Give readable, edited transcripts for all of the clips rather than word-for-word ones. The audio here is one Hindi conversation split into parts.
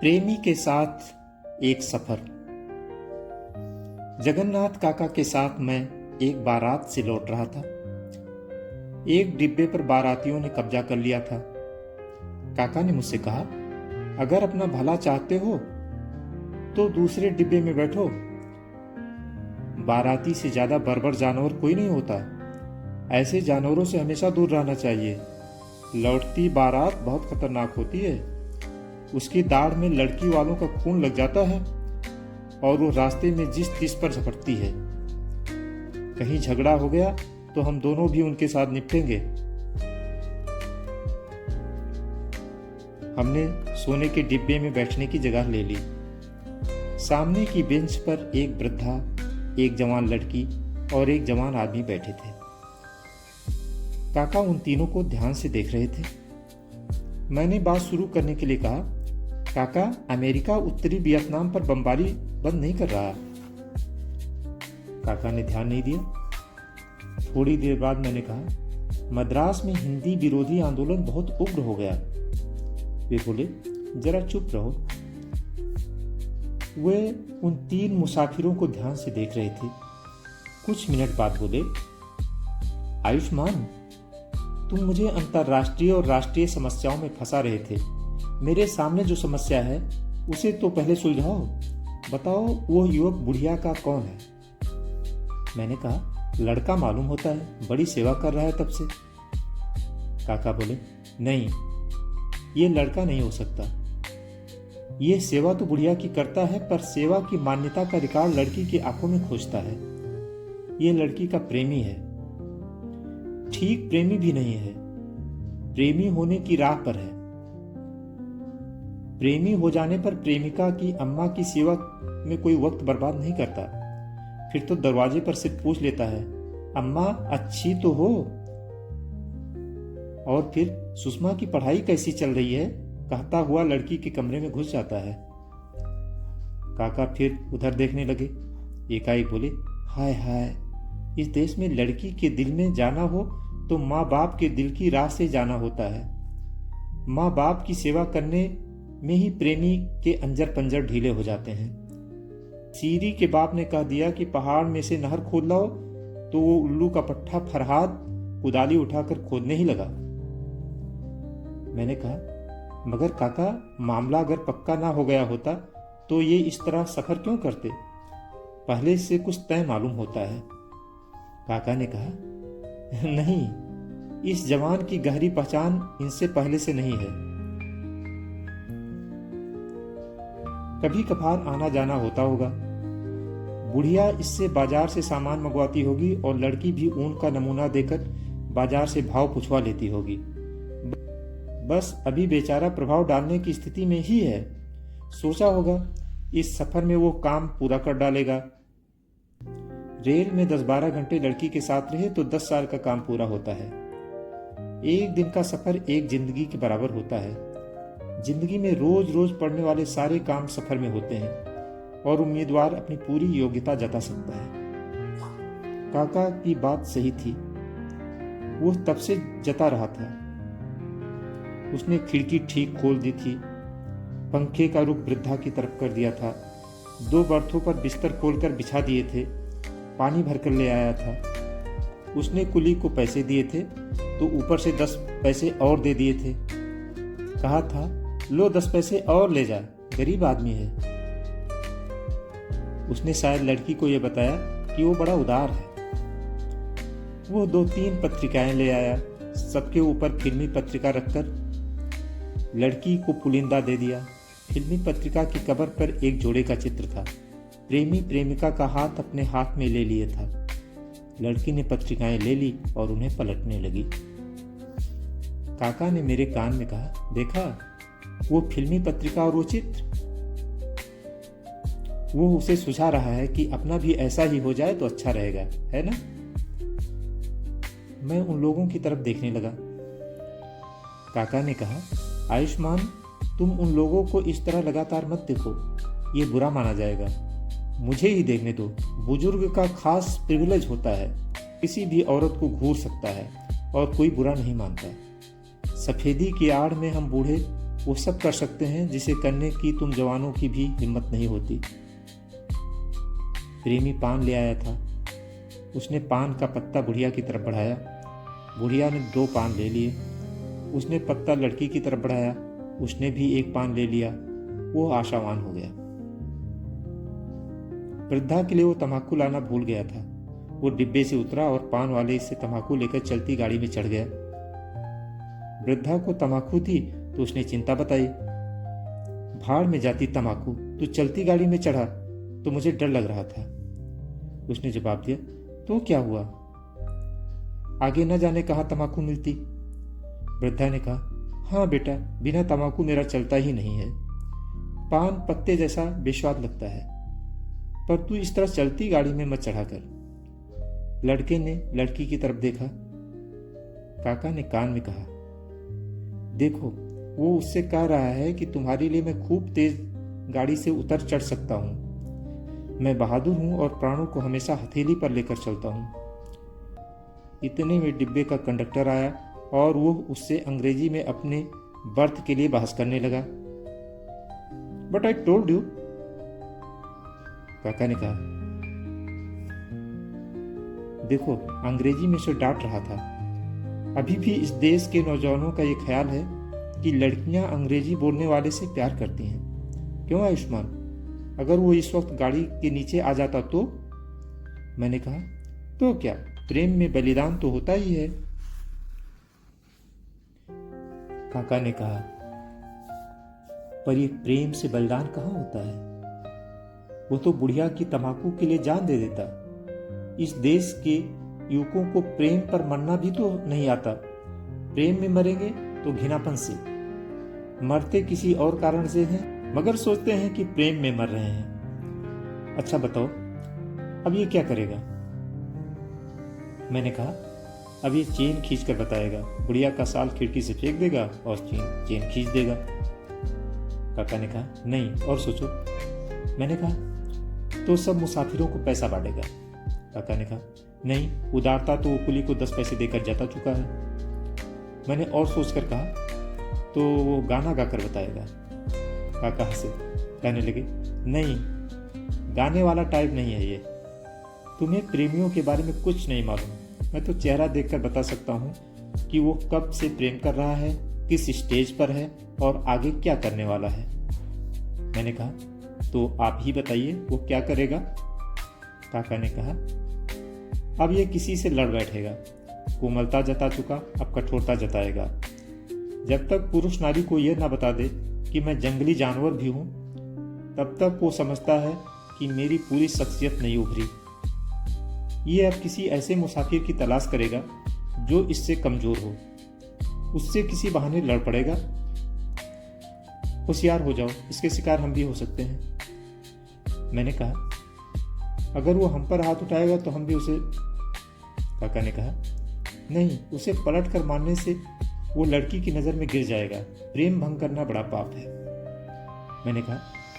प्रेमी के साथ एक सफर। जगन्नाथ काका के साथ मैं एक बारात से लौट रहा था। एक डिब्बे पर बारातियों ने कब्जा कर लिया था। काका ने मुझसे कहा, अगर अपना भला चाहते हो तो दूसरे डिब्बे में बैठो। बाराती से ज्यादा बर्बर जानवर कोई नहीं होता। ऐसे जानवरों से हमेशा दूर रहना चाहिए। लौटती बारात बहुत खतरनाक होती है। उसकी दाढ़ में लड़की वालों का खून लग जाता है और वो रास्ते में जिस तिस पर झपटती है। कहीं झगड़ा हो गया तो हम दोनों भी उनके साथ निपटेंगे। हमने सोने के डिब्बे में बैठने की जगह ले ली। सामने की बेंच पर एक वृद्धा, एक जवान लड़की और एक जवान आदमी बैठे थे। काका उन तीनों को ध्यान से देख रहे थे। मैंने बात शुरू करने के लिए कहा, काका, अमेरिका उत्तरी वियतनाम पर बमबारी बंद नहीं कर रहा। काका ने ध्यान नहीं दिया। थोड़ी देर बाद मैंने कहा, मद्रास में हिंदी विरोधी आंदोलन बहुत उग्र हो गया। वे बोले, जरा चुप रहो। वे उन तीन मुसाफिरों को ध्यान से देख रहे थे। कुछ मिनट बाद बोले, आयुष्मान, तुम मुझे अंतर्राष्ट्रीय और राष्ट्रीय समस्याओं में फंसा रहे थे। मेरे सामने जो समस्या है उसे तो पहले सुलझाओ। बताओ, वो युवक बुढ़िया का कौन है? मैंने कहा, लड़का मालूम होता है, बड़ी सेवा कर रहा है तब से। काका बोले, नहीं, ये लड़का नहीं हो सकता। ये सेवा तो बुढ़िया की करता है, पर सेवा की मान्यता का रिकॉर्ड लड़की की आंखों में खोजता है। ये लड़की का प्रेमी है। ठीक प्रेमी भी नहीं है, प्रेमी होने की राह पर है। प्रेमी हो जाने पर प्रेमिका की अम्मा की सेवा में कोई वक्त बर्बाद नहीं करता। फिर तो दरवाजे पर सिर्फ पूछ लेता है, अम्मा अच्छी तो हो? और फिर सुषमा की पढ़ाई कैसी चल रही है कहता हुआ लड़की के कमरे में घुस जाता है। काका फिर उधर देखने लगे। एकाएक बोले, हाय हाय, इस देश में लड़की के दिल में जाना हो तो माँ बाप के दिल की राह से जाना होता है। माँ बाप की सेवा करने में ही प्रेमी के अंजर पंजर ढीले हो जाते हैं। सीरी के बाप ने कह दिया कि पहाड़ में से नहर खोद लाओ, तो वो उल्लू का पट्टा फरहाद कुदाली उठाकर खोदने ही लगा। मैंने कहा, मगर काका, मामला अगर पक्का ना हो गया होता तो ये इस तरह सफर क्यों करते? पहले से कुछ तय मालूम होता है। काका ने कहा, नहीं, इस जवान की गहरी पहचान इनसे पहले से नहीं है। कभी कभार आना जाना होता होगा। बुढ़िया इससे बाजार से सामान मंगवाती होगी और लड़की भी ऊन का नमूना देकर बाजार से भाव पूछवा लेती होगी। बस अभी बेचारा प्रभाव डालने की स्थिति में ही है। सोचा होगा इस सफर में वो काम पूरा कर डालेगा। रेल में 10-12 घंटे लड़की के साथ रहे तो 10 साल का काम पूरा होता है। एक दिन का सफर एक जिंदगी के बराबर होता है। जिंदगी में रोज रोज पड़ने वाले सारे काम सफर में होते हैं और उम्मीदवार अपनी पूरी योग्यता जता सकता है। काका की बात सही थी। वो तब से जता रहा था। उसने खिड़की ठीक खोल दी थी, पंखे का रुख वृद्धा की तरफ कर दिया था, 2 बर्थों पर बिस्तर खोलकर बिछा दिए थे, पानी भरकर ले आया था। उसने कुली को पैसे दिए थे तो ऊपर से 10 पैसे और दे दिए थे। कहा था, लो 10 पैसे और ले जा, गरीब आदमी है। उसने शायद लड़की को यह बताया कि वो बड़ा उदार है। वो 2-3 पत्रिकाएं ले आया, सबके ऊपर फिल्मी पत्रिका रखकर लड़की को पुलिंदा दे दिया। फिल्मी पत्रिका की कवर पर एक जोड़े का चित्र था। प्रेमी प्रेमिका का हाथ अपने हाथ में ले लिए था। लड़की ने पत्रिकाएं ले ली और उन्हें पलटने लगी। काका ने मेरे कान में कहा, देखा वो फिल्मी पत्रिका और वो चित्र? वो उसे सुझा रहा है कि अपना भी ऐसा ही हो जाए तो अच्छा रहेगा, है ना? मैं उन लोगों की तरफ देखने लगा। काका ने कहा, आयुष्मान, तुम उन लोगों को इस तरह लगातार मत देखो, ये बुरा माना जाएगा। मुझे ही देखने दो। बुजुर्ग का खास प्रिविलेज होता है, किसी भी औरत को घूर सकता है और कोई बुरा नहीं मानता। सफेदी की आड़ में हम बूढ़े वो सब कर सकते हैं जिसे करने की तुम जवानों की भी हिम्मत नहीं होती। प्रेमी पान ले आया था। उसने पान का पत्ता बुढ़िया की तरफ बढ़ाया। बुढ़िया ने 2 पान ले लिए। उसने पत्ता लड़की की तरफ बढ़ाया। उसने भी 1 पान ले लिया। वो आशावान हो गया। वृद्धा के लिए वो तम्बाकू लाना भूल गया था। वो डिब्बे से उतरा और पान वाले से तम्बाकू लेकर चलती गाड़ी में चढ़ गया। वृद्धा को तम्बाकू थी तो उसने चिंता बताई। भाड़ में जाती तम्बाकू, तू चलती गाड़ी में चढ़ा तो मुझे डर लग रहा था। उसने जवाब दिया, तो क्या हुआ? आगे न जाने कहाँ तम्बाकू मिलती। वृद्धा ने कहा, हाँ बेटा, बिना तम्बाकू मेरा चलता ही नहीं है। पान पत्ते जैसा बेस्वाद लगता है, पर तू इस तरह चलती गाड़ी में मत चढ़ा कर। लड़के ने लड़की की तरफ देखा। काका ने कान में कहा, देखो, वो उससे कह रहा है कि तुम्हारे लिए मैं खूब तेज गाड़ी से उतर चढ़ सकता हूँ। मैं बहादुर हूँ और प्राणों को हमेशा हथेली पर लेकर चलता हूँ। इतने में डिब्बे का कंडक्टर आया और वो उससे अंग्रेजी में अपने बर्थ के लिए बहस करने लगा। बट आई टोल्ड यू, काका ने कहा। देखो, अंग्रेजी में उसे डांट रहा था। अभी भी इस देश के नौजवानों का ये ख्याल है कि लड़कियां अंग्रेजी बोलने वाले से प्यार करती हैं। क्यों आयुष्मान? अगर वो इस वक्त गाड़ी के नीचे आ जाता तो? मैंने कहा, तो क्या, प्रेम में बलिदान तो होता ही है। काका ने कहा, पर ये प्रेम से बलिदान कहाँ होता है? वो तो बुढ़िया की तम्बाकू के लिए जान दे देता। इस देश के युवकों को प्रेम पर मरना भी तो नहीं आता। प्रेम में मरेंगे तो घिनापन से, मरते किसी और कारण से हैं, मगर सोचते हैं कि प्रेम में मर रहे हैं। अच्छा बताओ, अब ये क्या करेगा? मैंने कहा, अब ये चेन खींच कर बताएगा। बुढ़िया का साल खिड़की से फेंक देगा और चेन खींच देगा। काका ने कहा, नहीं, और सोचो। मैंने कहा, तो सब मुसाफिरों को पैसा बांटेगा। काका ने कहा, नहीं, उदारता तो वो कुली को 10 पैसे देकर जाता चुका है। मैंने और सोचकर कहा, तो वो गाना गाकर बताएगा। काका हंसे, कहने लगे, नहीं, गाने वाला टाइप नहीं है ये। तुम्हें प्रेमियों के बारे में कुछ नहीं मालूम। मैं तो चेहरा देखकर बता सकता हूँ कि वो कब से प्रेम कर रहा है, किस स्टेज पर है और आगे क्या करने वाला है। मैंने कहा, तो आप ही बताइए, वो क्या करेगा? काका ने कहा, अब ये किसी से लड़ बैठेगा। कोमलता जता चुका, अब कठोरता जताएगा। जब तक पुरुष नारी को यह ना बता दे कि मैं जंगली जानवर भी हूं, तब तक वो समझता है कि मेरी पूरी शख्सियत नहीं उभरी। ये अब किसी ऐसे मुसाफिर की तलाश करेगा जो इससे कमजोर हो, उससे किसी बहाने लड़ पड़ेगा। होशियार हो जाओ, इसके शिकार हम भी हो सकते हैं। मैंने कहा, अगर वो हम पर हाथ उठाएगा तो हम भी उसे। काका ने कहा, नहीं, उसे पलट कर मारने से वो लड़की की नजर में गिर जाएगा। प्रेम भंग करना बड़ा पाप है। मैंने कहा,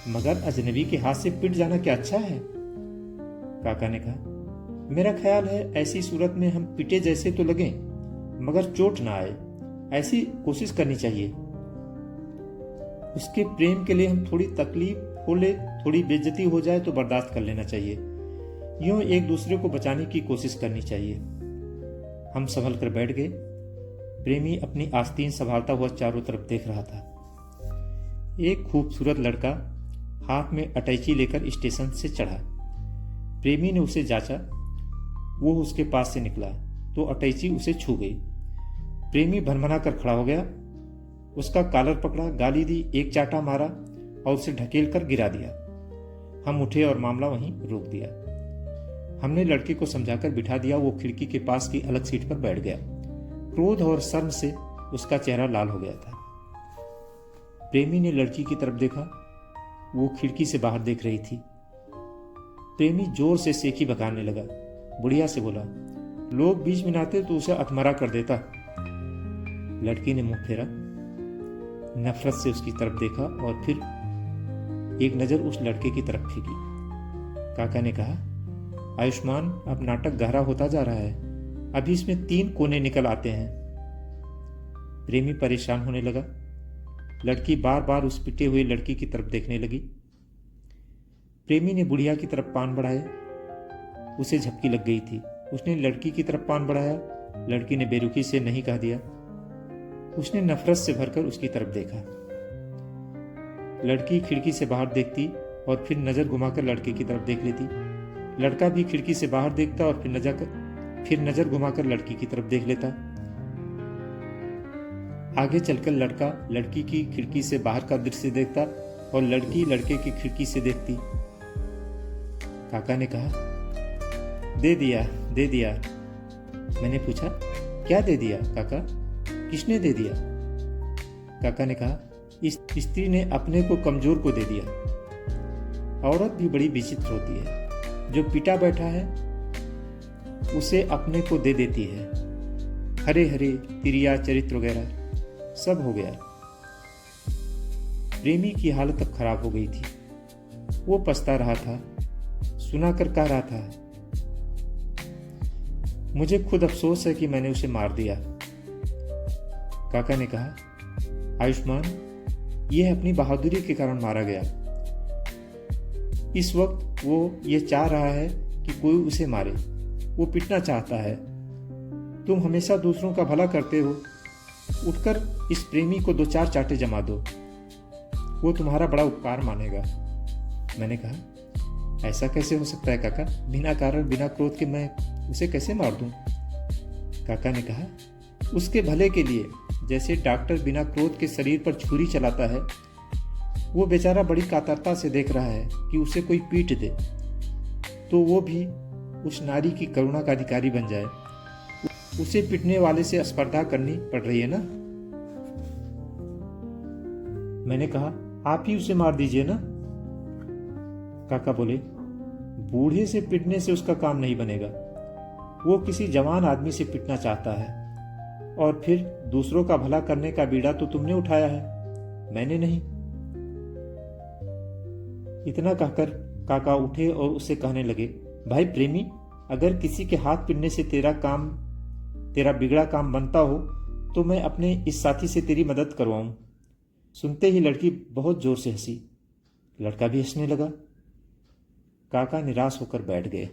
मगर अजनबी के हाथ से पिट जाना क्या अच्छा है? काका ने कहा, मेरा ख्याल है ऐसी सूरत में हम पिटे जैसे तो लगें, मगर चोट ना आए, ऐसी कोशिश करनी चाहिए। उसके प्रेम के लिए हम थोड़ी तकलीफ हो ले, थोड़ी बेइज्जती हो जाए तो बर्दाश्त कर लेना चाहिए। यूं एक दूसरे को बचाने की कोशिश करनी चाहिए। हम संभल कर बैठ गए। प्रेमी अपनी आस्तीन संभालता हुआ चारों तरफ देख रहा था। एक खूबसूरत लड़का हाथ में अटैची लेकर स्टेशन से चढ़ा। प्रेमी ने उसे जांचा। वो उसके पास से निकला तो अटैची उसे छू गई। प्रेमी भनभना कर खड़ा हो गया, उसका कॉलर पकड़ा, गाली दी, एक चाटा मारा और उसे ढकेल कर गिरा दिया। हम उठे और मामला वहीं रोक दिया। हमने लड़के को समझाकर बिठा दिया। वो खिड़की के पास की अलग सीट पर बैठ गया। क्रोध और शर्म से उसका चेहरा लाल हो गया था। प्रेमी ने लड़की की तरफ देखा। वो खिड़की से बाहर देख रही थी। प्रेमी जोर से सेखी बगाने लगा। बुढ़िया से बोला, लोग बीच में नाते तो उसे अधमरा कर देता। लड़की ने मुंह फेरा, नफरत से उसकी तरफ देखा और फिर एक नजर उस लड़के की तरफ फेंकी। काका ने कहा, आयुष्मान, अब नाटक गहरा होता जा रहा है। अभी इसमें 3 कोने निकल आते हैं। प्रेमी परेशान होने लगा। लड़की बार बार उस पिटे हुए लड़की की तरफ देखने लगी। प्रेमी ने बुढ़िया की तरफ पान बढ़ाया। उसे झपकी लग गई थी। उसने लड़की की तरफ पान बढ़ाया। लड़की ने बेरुखी से नहीं कह दिया। उसने नफरत से भरकर उसकी तरफ देखा। लड़की खिड़की से बाहर देखती और फिर नजर घुमाकर लड़के की तरफ देख लेती। लड़का भी खिड़की से बाहर देखता और फिर नजर घुमाकर लड़की की तरफ देख लेता। आगे चलकर लड़का लड़की की खिड़की से बाहर का दृश्य देखता और लड़की लड़के की खिड़की से देखती। काका ने कहा, दे दिया दे दिया। मैंने पूछा, क्या दे दिया काका? किसने दे दिया? काका ने कहा, इस स्त्री ने अपने को कमजोर को दे दिया। औरत भी बड़ी विचित्र होती है। जो पिटा बैठा है उसे अपने को दे देती है। हरे हरे तिरिया चरित्र वगैरह सब हो गया। प्रेमी की हालत अब खराब हो गई थी। वो पछता रहा था। सुनाकर कह रहा था, मुझे खुद अफसोस है कि मैंने उसे मार दिया। काका ने कहा, आयुष्मान, यह अपनी बहादुरी के कारण मारा गया। इस वक्त वो ये चाह रहा है कि कोई उसे मारे। वो पिटना चाहता है। तुम हमेशा दूसरों का भला करते हो। उठकर इस प्रेमी को 2-4 चांटे जमा दो। वो तुम्हारा बड़ा उपकार मानेगा। मैंने कहा, ऐसा कैसे हो सकता है काका? बिना कारण बिना क्रोध के मैं उसे कैसे मार दूं? काका ने कहा, उसके भले के लिए। जैसे डॉक्टर बिना क्रोध के शरीर पर छुरी चलाता है, वो बेचारा बड़ी कातरता से देख रहा है कि उसे कोई पीट दे तो वो भी उस नारी की करुणा का अधिकारी बन जाए। उसे पीटने वाले से स्पर्धा करनी पड़ रही है ना। मैंने कहा, आप ही उसे मार दीजिए ना। काका बोले, बूढ़े से पिटने से उसका काम नहीं बनेगा। वो किसी जवान आदमी से पिटना चाहता है। और फिर दूसरों का भला करने का बीड़ा तो तुमने उठाया है, मैंने नहीं। इतना कहकर काका उठे और उससे कहने लगे, भाई प्रेमी, अगर किसी के हाथ पीटने से तेरा बिगड़ा काम बनता हो तो मैं अपने इस साथी से तेरी मदद करवाऊं। सुनते ही लड़की बहुत जोर से हंसी। लड़का भी हंसने लगा। काका निराश होकर बैठ गए।